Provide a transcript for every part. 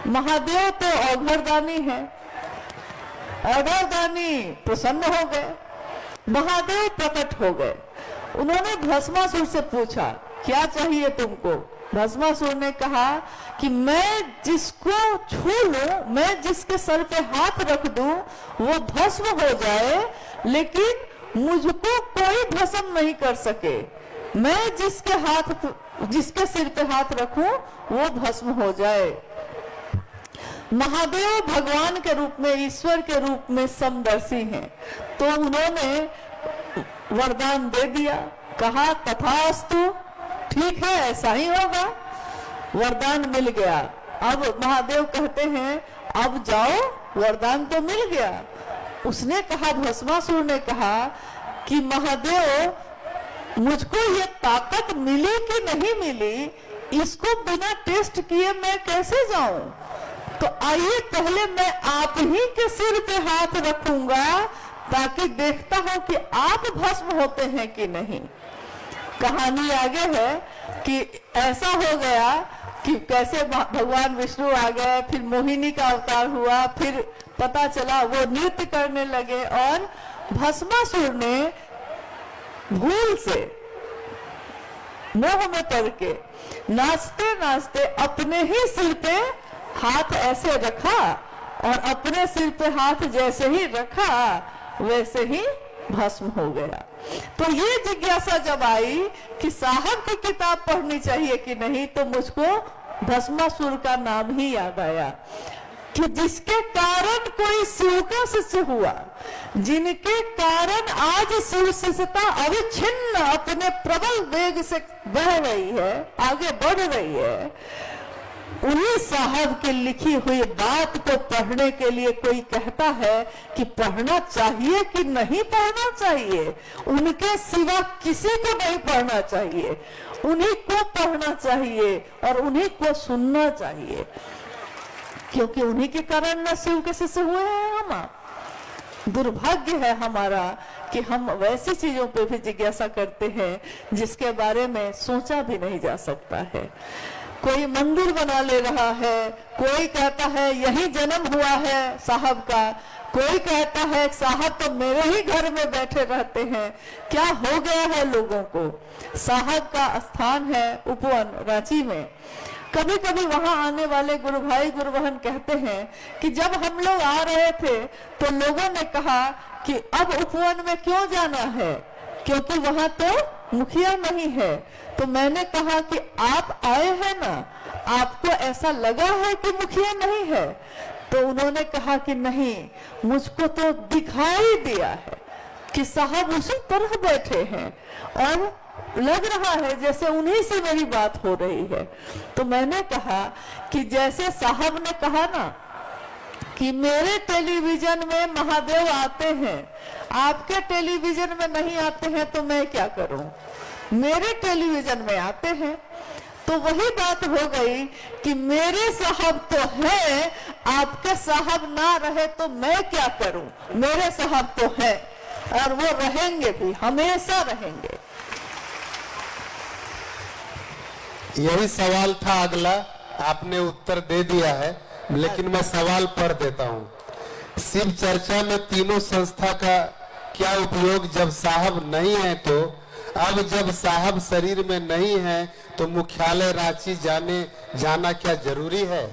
महादेव तो अघरदानी है, अघरदानी प्रसन्न हो गए, महादेव प्रकट हो गए। उन्होंने भस्मासुर से पूछा क्या चाहिए तुमको। भस्मासुर ने कहा कि मैं जिसको छू लूं, मैं जिसके सर पे हाथ रख दूं वो भस्म हो जाए, लेकिन मुझको कोई भस्म नहीं कर सके। मैं जिसके सिर पे हाथ रखूं वो भस्म हो जाए। महादेव भगवान के रूप में, ईश्वर के रूप में समदर्शी हैं, तो उन्होंने वरदान दे दिया, कहा तथास्तु, ठीक है ऐसा ही होगा। वरदान मिल गया। अब महादेव कहते हैं अब जाओ, वरदान तो मिल गया। उसने कहा, भस्मासुर ने कहा कि महादेव मुझको ये ताकत मिली कि नहीं मिली, इसको बिना टेस्ट किए मैं कैसे जाऊं? तो आइए पहले मैं आप ही के सिर पे हाथ रखूंगा ताकि देखता हूं कि आप भस्म होते हैं कि नहीं। कहानी आगे है कि ऐसा हो गया कि कैसे भगवान विष्णु आ गए, फिर मोहिनी का अवतार हुआ, फिर पता चला वो नृत्य करने लगे और भस्मासुर ने भूल से मोह में पड़ के नाचते नाचते अपने ही सिर पे हाथ ऐसे रखा और अपने सिर पे हाथ जैसे ही रखा वैसे ही भस्म हो गया। तो ये जिज्ञासा जब आई कि साहब की किताब पढ़नी चाहिए कि नहीं, तो मुझको भस्मासुर का नाम ही याद आया कि जिसके कारण कोई शिव का शिष्य हुआ, जिनके कारण आज शिव शिष्यता अविच्छिन्न अपने प्रबल वेग से बह रही है, आगे बढ़ रही है, उन्हीं साहब की लिखी हुई बात को पढ़ने के लिए कोई कहता है कि पढ़ना चाहिए कि नहीं पढ़ना चाहिए, उनके सिवा किसी को नहीं पढ़ना चाहिए, उन्हीं को पढ़ना चाहिए और उन्हीं को सुनना चाहिए, क्योंकि उन्हीं के कारण न शिव के शिष्य हुए हैं हम। दुर्भाग्य है हमारा कि हम वैसी चीजों पे भी जिज्ञासा करते हैं जिसके बारे में सोचा भी नहीं जा सकता है। कोई मंदिर बना ले रहा है, कोई कहता है यही जन्म हुआ है साहब का, कोई कहता है साहब तो मेरे ही घर में बैठे रहते हैं। क्या हो गया है लोगों को? साहब का स्थान है उपवन रांची में। कभी कभी वहां आने वाले गुरु भाई गुरु बहन कहते हैं कि जब हम लोग आ रहे थे तो लोगों ने कहा कि अब उपवन में क्यों जाना है, क्योंकि वहां तो मुखिया नहीं है। तो मैंने कहा कि आप आए हैं ना, आपको ऐसा लगा है कि मुखिया नहीं है? तो उन्होंने कहा कि नहीं, मुझको तो दिखाई दिया है कि साहब उसी तरह बैठे हैं और लग रहा है जैसे उन्हीं से मेरी बात हो रही है। तो मैंने कहा कि जैसे साहब ने कहा ना कि मेरे टेलीविजन में महादेव आते हैं, आपके टेलीविजन में नहीं आते हैं, तो मैं क्या करूं? मेरे टेलीविजन में आते हैं। तो वही बात हो गई कि मेरे साहब तो है, आपके साहब ना रहे तो मैं क्या करूं? मेरे साहब तो है और वो रहेंगे भी, हमेशा रहेंगे। यही सवाल था अगला, आपने उत्तर दे दिया है, लेकिन मैं सवाल पढ़ देता हूँ। शिव चर्चा में तीनों संस्था का क्या उपयोग जब साहब नहीं है? तो अब जब साहब शरीर में नहीं है तो मुख्यालय रांची जाना क्या जरूरी है?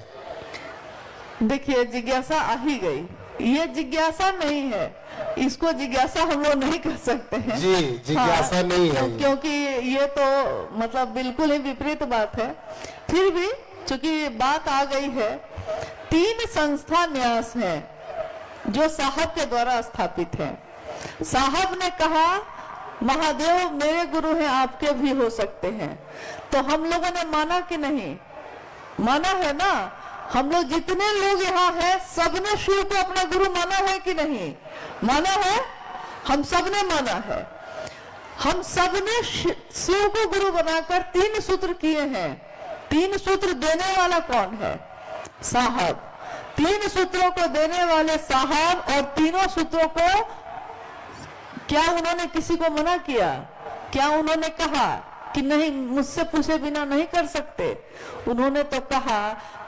देखिए, जिज्ञासा आ ही गई। ये जिज्ञासा नहीं है, इसको जिज्ञासा हम लोग नहीं कर सकते हैं। जी, जिज्ञासा नहीं है, क्योंकि ये तो मतलब बिल्कुल ही विपरीत बात है। फिर भी चूंकि बात आ गई है, 3 संस्था न्यास हैं जो साहब के द्वारा स्थापित हैं। साहब ने कहा महादेव मेरे गुरु हैं, आपके भी हो सकते हैं। तो हम लोगों ने माना कि नहीं? माना है ना। हम लोग जितने लोग यहाँ हैं सबने शिव को अपना गुरु माना है कि नहीं? माना है, हम सबने माना है। हम सबने शिव को गुरु बनाकर 3 सूत्र किए हैं। 3 सूत्र देने वाला कौन है? साहब। 3 सूत्रों को देने वाले साहब, और तीनों सूत्रों को क्या उन्होंने किसी को मना किया? क्या उन्होंने कहा कि नहीं, मुझसे पूछे बिना नहीं कर सकते। उन्होंने तो कहा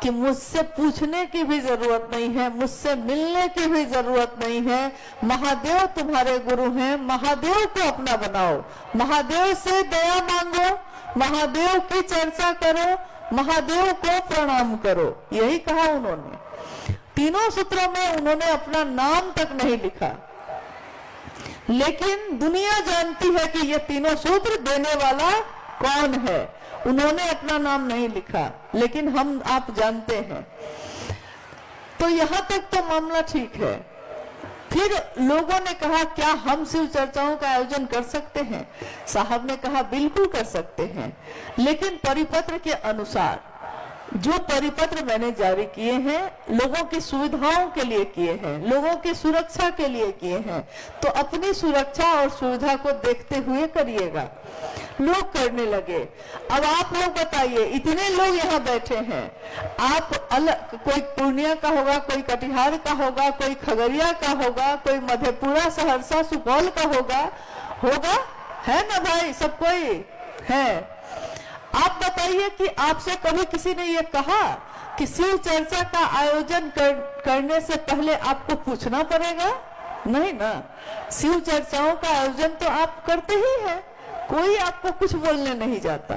कि मुझसे पूछने की भी जरूरत नहीं है, मुझसे मिलने की भी जरूरत नहीं है। महादेव तुम्हारे गुरु हैं, महादेव को अपना बनाओ, महादेव से दया मांगो, महादेव की चर्चा करो, महादेव को प्रणाम करो। यही कहा उन्होंने। तीनों सूत्रों में उन्होंने अपना नाम तक नहीं लिखा, लेकिन दुनिया जानती है कि ये तीनों सूत्र देने वाला कौन है। उन्होंने अपना नाम नहीं लिखा, लेकिन हम आप जानते हैं। तो यहां तक तो मामला ठीक है। फिर लोगों ने कहा क्या हम शिव चर्चाओं का आयोजन कर सकते हैं? साहब ने कहा बिल्कुल कर सकते हैं, लेकिन परिपत्र के अनुसार। जो परिपत्र मैंने जारी किए हैं लोगों की सुविधाओं के लिए किए हैं, लोगों की सुरक्षा के लिए किए हैं, तो अपनी सुरक्षा और सुविधा को देखते हुए करिएगा। लोग करने लगे। अब आप लोग बताइए, इतने लोग यहाँ बैठे हैं, आप अलग, कोई पूर्णिया का होगा, कोई कटिहार का होगा, कोई खगड़िया का होगा, कोई मधेपुरा, सहरसा, सुपौल का होगा है ना भाई? सब कोई है। आप बताइए कि आपसे कभी किसी ने ये कहा कि शिव चर्चा का आयोजन करने से पहले आपको पूछना पड़ेगा? नहीं ना। शिव चर्चाओं का आयोजन तो आप करते ही हैं, कोई आपको कुछ बोलने नहीं जाता।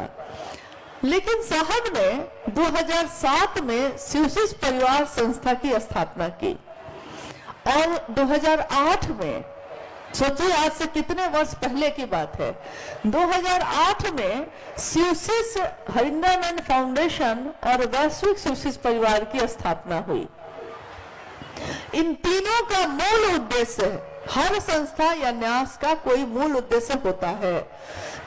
लेकिन साहब ने 2007 में शिवशिष्य परिवार संस्था की स्थापना की और 2008 में, सोचिए आज से कितने वर्ष पहले की बात है, 2008 में शिवशिष्य हरिंद्रानंद फाउंडेशन और वैश्विक शिवशिष्य परिवार की स्थापना हुई। इन तीनों का मूल उद्देश्य, हर संस्था या न्यास का कोई मूल उद्देश्य होता है।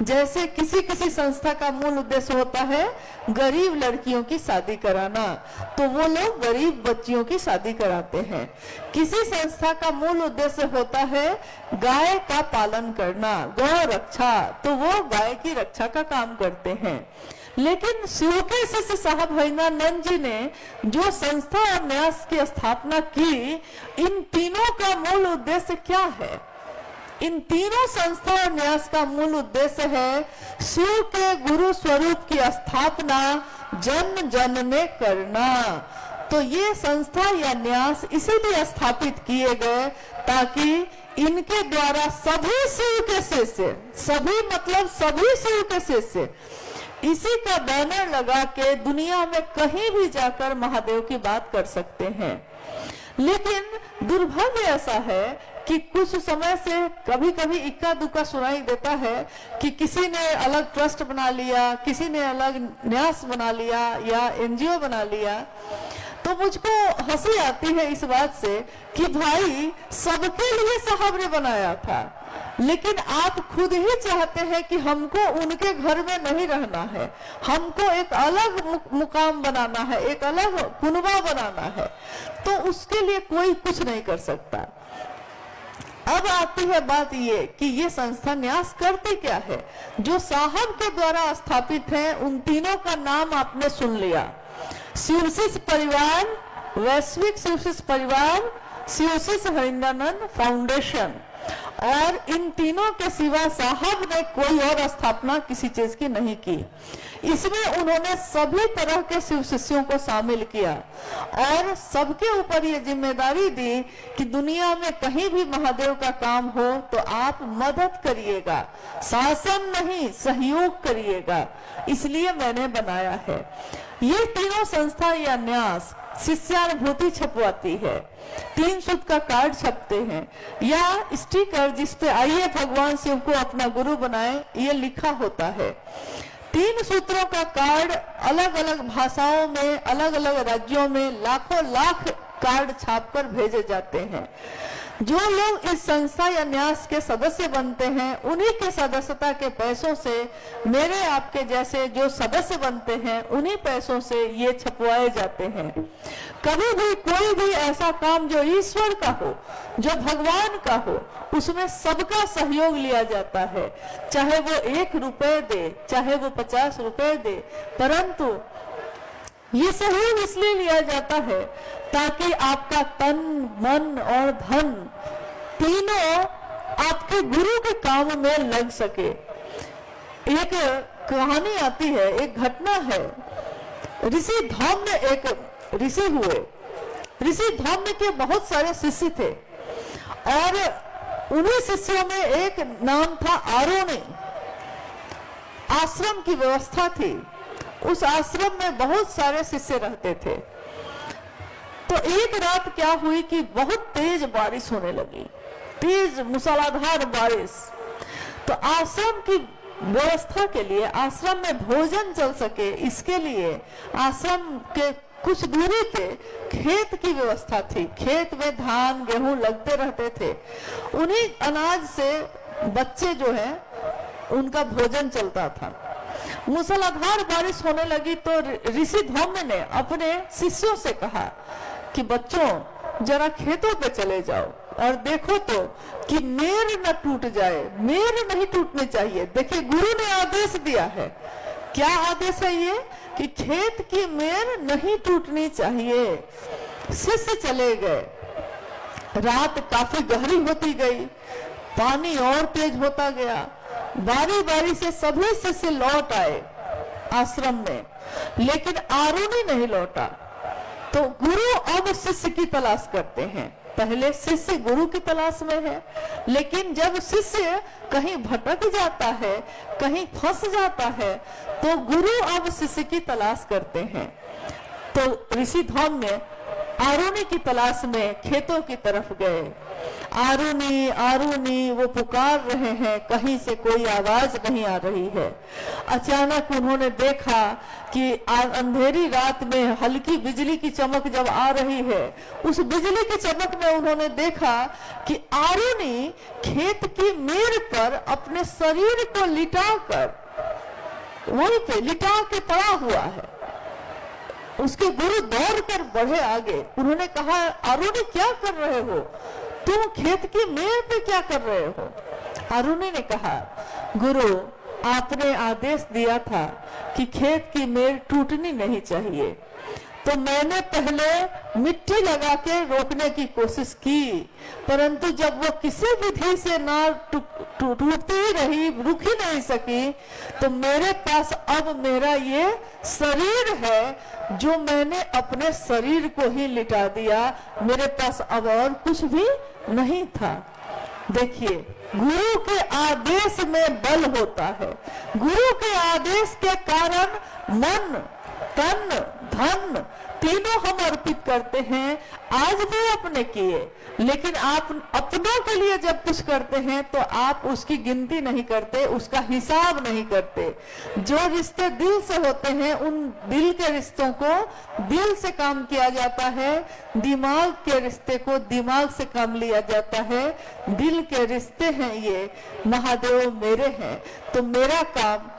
जैसे किसी किसी संस्था का मूल उद्देश्य होता है गरीब लड़कियों की शादी कराना, तो वो लोग गरीब बच्चियों की शादी कराते हैं। किसी संस्था का मूल उद्देश्य होता है गाय का पालन करना, गौ रक्षा, तो वो गाय की रक्षा का काम करते हैं। लेकिन शिव के शिष्य साहब हरिंद्रानंद जी ने जो संस्था और न्यास की स्थापना की, इन तीनों का मूल उद्देश्य क्या है? इन तीनों संस्था और न्यास का मूल उद्देश्य है शिव के गुरु स्वरूप की स्थापना जन जन में करना। तो ये संस्था या न्यास इसीलिए स्थापित किए गए ताकि इनके द्वारा सभी शिव के शिष्य, सभी मतलब सभी शिव के शिष्य इसी का बैनर लगा के दुनिया में कहीं भी जाकर महादेव की बात कर सकते हैं। लेकिन दुर्भाग्य ऐसा है कि कुछ समय से कभी कभी इक्का दुक्का सुनाई देता है कि किसी ने अलग ट्रस्ट बना लिया, किसी ने अलग न्यास बना लिया या एनजीओ बना लिया। तो मुझको हंसी आती है इस बात से कि भाई सबके लिए साहब ने बनाया था, लेकिन आप खुद ही चाहते हैं कि हमको उनके घर में नहीं रहना है, हमको एक अलग मुकाम बनाना है, एक अलग कुनबा बनाना है, तो उसके लिए कोई कुछ नहीं कर सकता। अब आती है बात ये कि ये संस्था न्यास करती क्या है। जो साहब के द्वारा स्थापित है उन तीनों का नाम आपने सुन लिया, शिवशिष्य परिवार, वैश्विक शिवशिष्य परिवार, शिवशिष्य हरिंद्रानंद फाउंडेशन। और इन तीनों के सिवा साहब ने कोई और स्थापना किसी चीज की नहीं की। इसमें उन्होंने सभी तरह के शिव शिष्यों को शामिल किया और सबके ऊपर ये जिम्मेदारी दी कि दुनिया में कहीं भी महादेव का काम हो तो आप मदद करिएगा, शासन नहीं सहयोग करिएगा। इसलिए मैंने बनाया है। ये तीनों संस्था या न्यास शिष्यानुभूति छपवाती है, 3 सूत्र का कार्ड छपते हैं या स्टिकर जिसपे आइए भगवान शिव को अपना गुरु बनाए ये लिखा होता है। 3 सूत्रों का कार्ड अलग अलग भाषाओं में, अलग अलग राज्यों में लाखों लाख कार्ड छापकर भेजे जाते हैं। जो लोग इस संस्था या न्यास के सदस्य बनते हैं उन्हीं के सदस्यता के पैसों से, मेरे आपके जैसे जो सदस्य बनते हैं उन्हीं पैसों से ये छपवाए जाते हैं। कभी भी कोई भी ऐसा काम जो ईश्वर का हो, जो भगवान का हो, उसमें सबका सहयोग लिया जाता है। चाहे वो 1 रुपए दे, चाहे वो 50 रुपए दे, परंतु ये सहयोग इसलिए लिया जाता है ताकि आपका तन, मन और धन तीनों आपके गुरु के काम में लग सके। एक कहानी आती है, एक घटना है। ऋषि धौम्य एक ऋषि हुए। ऋषि धौम्य के बहुत सारे शिष्य थे और उन्हीं शिष्यों में एक नाम था आरोणी। आश्रम की व्यवस्था थी, उस आश्रम में बहुत सारे शिष्य रहते थे। तो एक रात क्या हुई कि बहुत तेज बारिश होने लगी, तेज मूसलाधार बारिश। तो आश्रम की व्यवस्था के लिए, आश्रम में भोजन चल सके इसके लिए आश्रम के कुछ दूरी पे खेत की व्यवस्था थी। खेत में धान गेहूं लगते रहते थे, उन्हीं अनाज से बच्चे जो हैं उनका भोजन चलता था। मूसलाधार बारिश होने लगी तो ऋषि धौम्य ने अपने शिष्यों से कहा कि बच्चों जरा खेतों पे चले जाओ और देखो तो कि मेर न टूट जाए, मेर नहीं टूटनी चाहिए। देखिए गुरु ने आदेश दिया है, क्या आदेश है ये कि खेत की मेर नहीं टूटनी चाहिए। शिष्य चले गए, रात काफी गहरी होती गई, पानी और तेज होता गया। बारी बारी से सभी शिष्य लौट आए आश्रम में, लेकिन आरोनी नहीं लौटा। तो गुरु अब शिष्य की तलाश करते हैं। पहले शिष्य गुरु की तलाश में है, लेकिन जब शिष्य कहीं भटक जाता है, कहीं फंस जाता है, तो गुरु अब शिष्य की तलाश करते हैं। तो ऋषि धौम्य आरोनी की तलाश में खेतों की तरफ गए। आरोनी आरोनी वो पुकार रहे हैं, कहीं से कोई आवाज नहीं आ रही है। अचानक उन्होंने देखा कि अंधेरी रात में हल्की बिजली की चमक जब आ रही है, उस बिजली की चमक में उन्होंने देखा कि आरोनी खेत की मेड़ पर अपने शरीर को लिटाकर वहीं पे लिटा के पड़ा हुआ है। उसके गुरु दौड़कर बढ़े आगे। उन्होंने कहा, आरोनी क्या कर रहे हो तुम, खेत की मेड़ पे क्या कर रहे हो? आरोनी ने कहा, गुरु आपने आदेश दिया था कि खेत की मेड़ टूटनी नहीं चाहिए, तो मैंने पहले मिट्टी लगा के रोकने की कोशिश की, परंतु जब वो किसी विधि से ना टूटती ही रही, रुक ही नहीं सकी, तो मेरे पास अब मेरा ये शरीर है जो मैंने अपने शरीर को ही लिटा दिया, मेरे पास अब और कुछ भी नहीं था। देखिए गुरु के आदेश में बल होता है। गुरु के आदेश के कारण मन तन धन तीनों हम अर्पित करते हैं। आज भी अपने किए, लेकिन आप अपनों के लिए जब कुछ करते हैं तो आप उसकी गिनती नहीं करते, उसका हिसाब नहीं करते। जो रिश्ते दिल से होते हैं, उन दिल के रिश्तों को दिल से काम किया जाता है, दिमाग के रिश्ते को दिमाग से काम लिया जाता है। दिल के रिश्ते हैं ये, महादेव मेरे हैं, तो मेरा काम,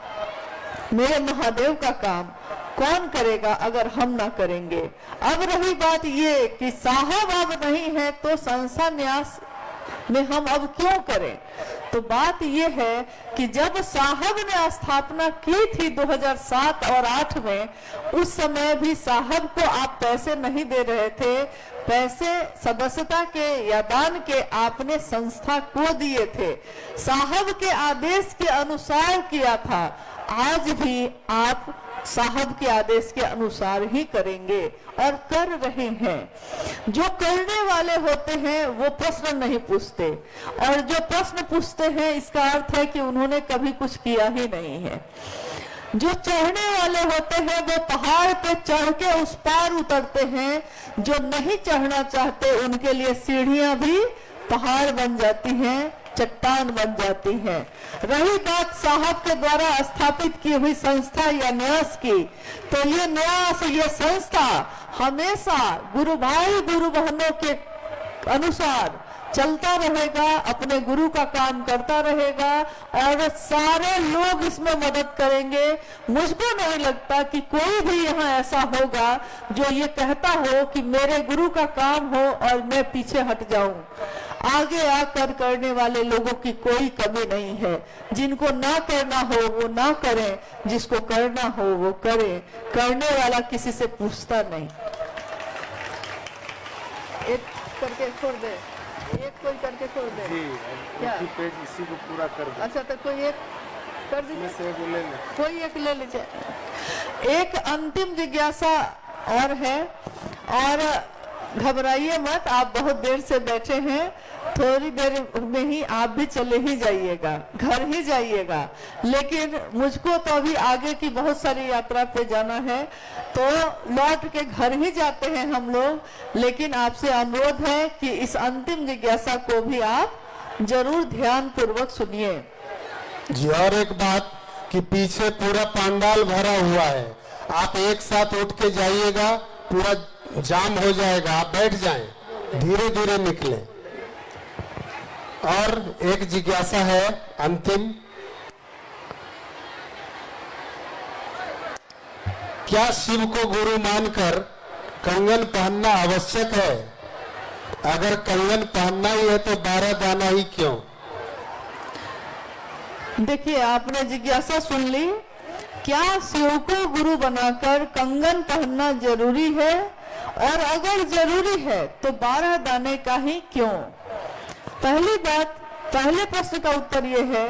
मेरे महादेव का काम कौन करेगा अगर हम ना करेंगे। अब रही बात ये कि साहब अब नहीं है तो संसार न्यास में हम अब क्यों करें, तो बात ये है कि जब साहब ने स्थापना की थी 2007 और 8 में, उस समय भी साहब को आप पैसे नहीं दे रहे थे, पैसे सदस्यता के या दान के आपने संस्था को दिए थे, साहब के आदेश के अनुसार किया था। आज भी आप साहब के आदेश के अनुसार ही करेंगे और कर रहे हैं। जो करने वाले होते हैं वो प्रश्न नहीं पूछते, और जो प्रश्न पूछते हैं इसका अर्थ है कि उन्होंने कभी कुछ किया ही नहीं है। जो चढ़ने वाले होते हैं वो पहाड़ पे चढ़ के उस पार उतरते हैं, जो नहीं चढ़ना चाहते उनके लिए सीढ़ियां भी पहाड़ बन जाती हैं, चट्टान बन जाती हैं। रही बात साहब के द्वारा स्थापित की हुई संस्था या न्यास की, तो ये न्यास, ये संस्था हमेशा गुरु भाई गुरु बहनों के अनुसार चलता रहेगा, अपने गुरु का काम करता रहेगा और सारे लोग इसमें मदद करेंगे। मुझको नहीं लगता कि कोई भी यहाँ ऐसा होगा जो ये कहता हो कि मेरे गुरु का काम हो और मैं पीछे हट जाऊं। आगे आकर करने वाले लोगों की कोई कमी नहीं है। जिनको ना करना हो वो ना करें, जिसको करना हो वो करें। करने वाला किसी से पूछता नहीं। एक करके छोड़ दे, एक कोई करके छोड़ दे, क्या पेज इसी को पूरा कर दे। अच्छा तो कोई एक कर दीजिए, कोई एक ले लीजिए। एक अंतिम जिज्ञासा और है, और घबराइए मत, आप बहुत देर से बैठे हैं, थोड़ी देर में ही आप भी चले ही जाइएगा, घर ही जाइएगा। लेकिन मुझको तो अभी आगे की बहुत सारी यात्रा पे जाना है, तो लौट के घर ही जाते हैं हम लोग। लेकिन आपसे अनुरोध है कि इस अंतिम जिज्ञासा को भी आप जरूर ध्यान पूर्वक सुनिए जी। और एक बात कि पीछे पूरा पंडाल भरा हुआ है, आप एक साथ उठ के जाइएगा, पूरा जाम हो जाएगा, आप बैठ जाएं, धीरे धीरे निकले। और एक जिज्ञासा है अंतिम, क्या शिव को गुरु मानकर कंगन पहनना आवश्यक है? अगर कंगन पहनना ही है तो 12 दाना ही क्यों? देखिए, आपने जिज्ञासा सुन ली, क्या शिव को गुरु बनाकर कंगन पहनना जरूरी है, और अगर जरूरी है तो 12 दाने का ही क्यों? पहली बात, पहले प्रश्न का उत्तर यह है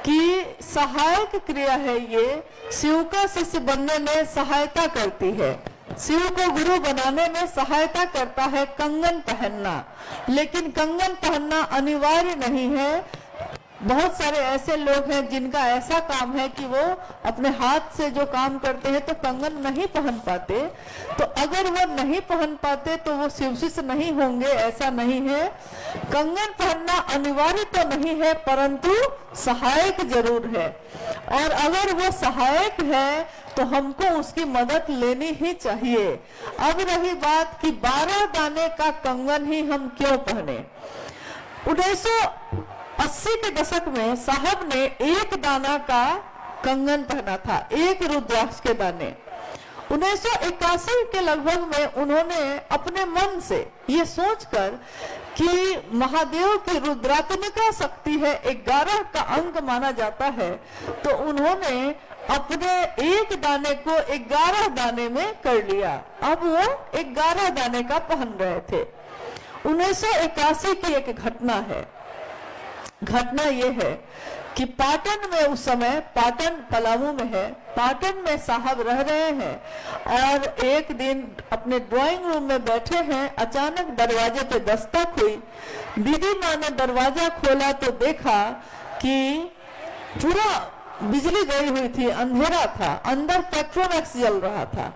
कि सहायक क्रिया है, ये शिव का शिष्य बनने में सहायता करती है, शिव को गुरु बनाने में सहायता करता है कंगन पहनना। लेकिन कंगन पहनना अनिवार्य नहीं है। बहुत सारे ऐसे लोग हैं जिनका ऐसा काम है कि वो अपने हाथ से जो काम करते हैं तो कंगन नहीं पहन पाते, तो अगर वो नहीं पहन पाते तो वो शिव शिष्य नहीं होंगे, ऐसा नहीं है। कंगन पहनना अनिवार्य तो नहीं है, परंतु सहायक जरूर है, और अगर वो सहायक है तो हमको उसकी मदद लेनी ही चाहिए। अब रही बात कि 12 दाने का कंगन ही हम क्यों पहने। 1980 के दशक में साहब ने एक दाना का कंगन पहना था, एक रुद्राक्ष के दाने। 1981 के लगभग में उन्होंने अपने मन से ये सोचकर कि महादेव की रुद्रात्मिका शक्ति है, 11 का अंक माना जाता है, तो उन्होंने अपने एक दाने को 11 दाने में कर लिया। अब वो 11 दाने का पहन रहे थे। 1981 की एक घटना है। घटना ये है कि पाटन में, उस समय पाटन पलामू में है, पाटन में साहब रह रहे हैं और एक दिन अपने ड्राइंग रूम में बैठे हैं, अचानक दरवाजे पे दस्तक हुई। दीदी माँ ने दरवाजा खोला तो देखा कि पूरा बिजली गई हुई थी, अंधेरा था, अंदर पेट्रोमैक्स जल रहा था।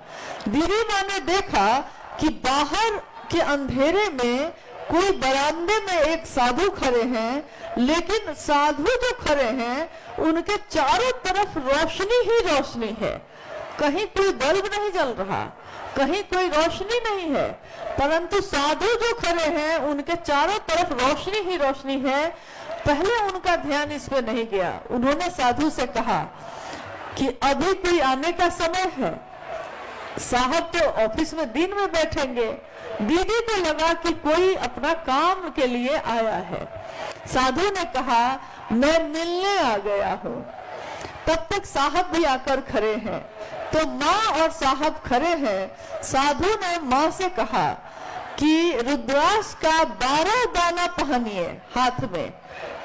दीदी माँ ने देखा कि बाहर के अंधेरे में कोई बरामदे में एक साधु खड़े हैं, लेकिन साधु जो खड़े हैं उनके चारों तरफ रोशनी ही रोशनी है, कहीं कोई बल्ब नहीं जल रहा, कहीं कोई रोशनी नहीं है, परंतु साधु जो खड़े हैं उनके चारों तरफ रोशनी ही रोशनी है। पहले उनका ध्यान इस पे नहीं गया। उन्होंने साधु से कहा कि अभी कोई आने का समय है, साहब तो ऑफिस में दिन में बैठेंगे। दीदी को लगा कि कोई अपना काम के लिए आया है। साधु ने कहा मैं मिलने आ गया हूँ। तब तक साहब भी आकर खड़े हैं, तो माँ और साहब खड़े हैं। साधु ने माँ से कहा कि रुद्राक्ष का 12 दाना पहनिए हाथ में।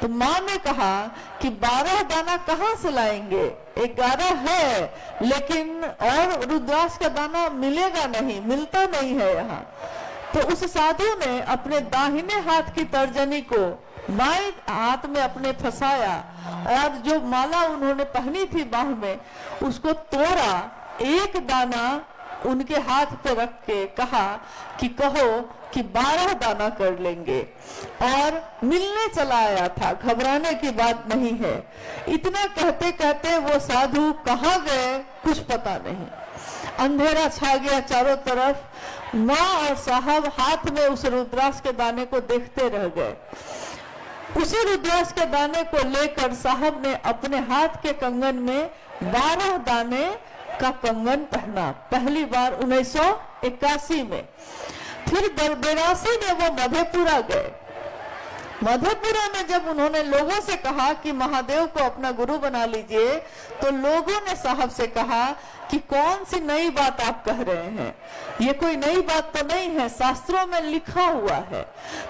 तो माँ ने कहा कि 12 दाना कहाँ से लाएंगे, 11 है, लेकिन और रुद्राक्ष का दाना मिलेगा नहीं, मिलता नहीं है यहाँ। तो उस साधु ने अपने दाहिने हाथ की तर्जनी को बाएं हाथ में अपने फंसाया और जो माला उन्होंने पहनी थी बाह में उसको तोड़ा, एक दाना उनके हाथ पे रख के कहा कि कहो कि 12 दाना कर लेंगे, और मिलने चला आया था, घबराने की बात नहीं है। इतना कहते कहते वो साधु कहाँ गए कुछ पता नहीं। अंधेरा छा गया चारों तरफ। माँ और साहब हाथ में उस रुद्राक्ष के दाने को देखते रह गए। उसी रुद्राक्ष के दाने को लेकर साहब ने अपने हाथ के कंगन में 12 दाने का कंगन पहना, पहली बार 1981 में। फिर 82 में वो मधेपुरा गए। मधेपुरा में जब उन्होंने लोगों से कहा कि महादेव को अपना गुरु बना लीजिए, तो लोगों ने साहब से कहा कि कौन सी नई बात आप कह रहे हैं, ये कोई नई बात तो नहीं है, शास्त्रों में लिखा हुआ है।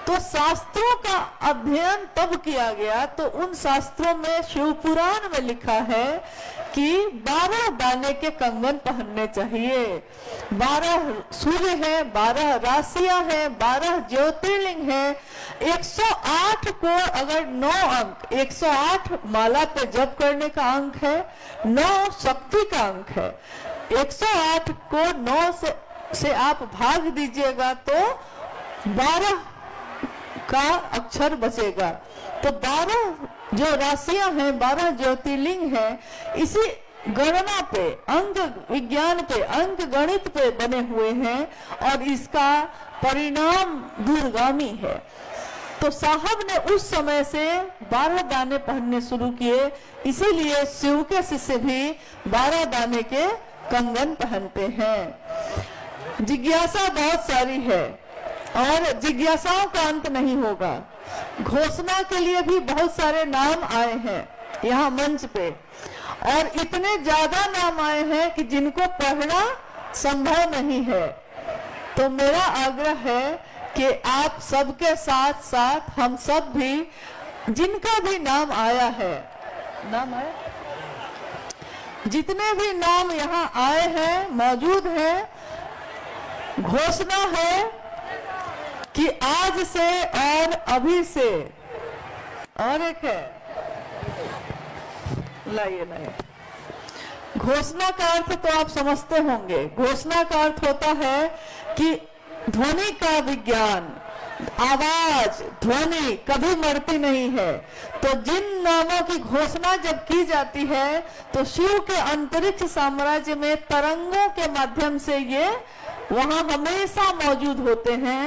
तो शास्त्रों का अध्ययन तब किया गया, तो उन शास्त्रों में शिव पुराण में लिखा है कि 12 दाने के कंगन पहनने चाहिए, 12 सूर्य है, 12 राशियां हैं, 12 ज्योतिर्लिंग है, 108 को अगर 9 अंक, 108 माला पे जप करने का अंक है, 9 शक्ति का अंक है, 108 को 9 से आप भाग दीजिएगा तो 12 का अक्षर बचेगा। तो 12 जो राशियां हैं, 12 ज्योतिर्लिंग हैं, इसी गणना पे, अंक विज्ञान पे, अंक गणित पे बने हुए हैं और इसका परिणाम दूरगामी है। तो साहब ने उस समय से 12 दाने पहनने शुरू किए, इसीलिए शिव के शिष्य भी 12 दाने के कंगन पहनते हैं। जिज्ञासा बहुत सारी है और जिज्ञासाओं का अंत नहीं होगा। घोषणा के लिए भी बहुत सारे नाम आए हैं यहाँ मंच पे, और इतने ज्यादा नाम आए हैं कि जिनको पढ़ना संभव नहीं है। तो मेरा आग्रह है कि आप सबके साथ साथ हम सब भी, जिनका भी नाम आया है, नाम आया, जितने भी नाम यहाँ आए हैं, मौजूद हैं, घोषणा है कि आज से और अभी से, और एक है, लाइए लाइए, घोषणा का अर्थ तो आप समझते होंगे। घोषणा का अर्थ होता है कि ध्वनि का विज्ञान, आवाज, ध्वनि कभी मरती नहीं है। तो जिन नामों की घोषणा जब की जाती है तो शिव के अंतरिक्ष साम्राज्य में तरंगों के माध्यम से ये वहां हमेशा मौजूद होते हैं।